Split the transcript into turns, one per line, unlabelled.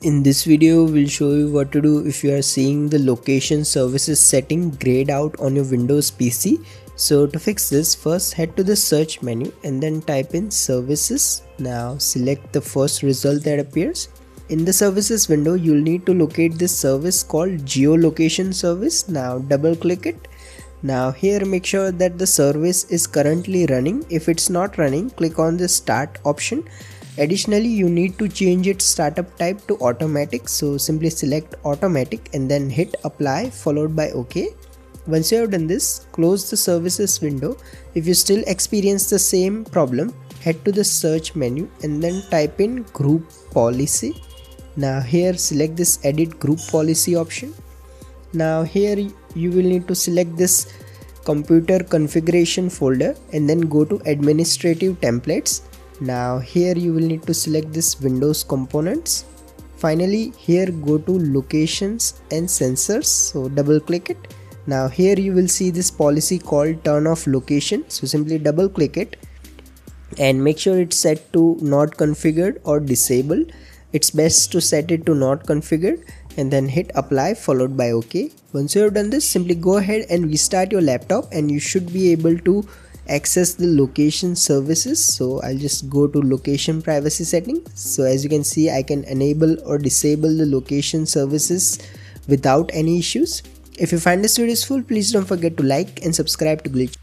In this video, we'll show you what to do if you are seeing the location services setting grayed out on your Windows PC. So to fix this, first head to the search menu and then type in services. Now select the first result that appears. In the services window, you'll need to locate this service called geolocation service. Now double click it. Now here make sure that the service is currently running. If it's not running, click on the start option. Additionally, you need to change its startup type to automatic, so simply select automatic and then hit apply followed by OK. Once you have done this, close the services window. If you still experience the same problem, head to the search menu and then type in group policy. Now here select this edit group policy option. Now here you will need to select this computer configuration folder and then go to administrative templates. Now here you will need to select this Windows components. Finally here go to locations and sensors, so double click it. Now here you will see this policy called turn off location, so simply double click it and make sure it's set to not configured or disabled. It's best to set it to not configured and then hit apply followed by OK. Once you have done this, simply go ahead and restart your laptop and you should be able to access the location services. So I'll just go to location privacy settings. So as you can see, I can enable or disable the location services without any issues. If you find this video useful, please don't forget to like and subscribe to Glitch.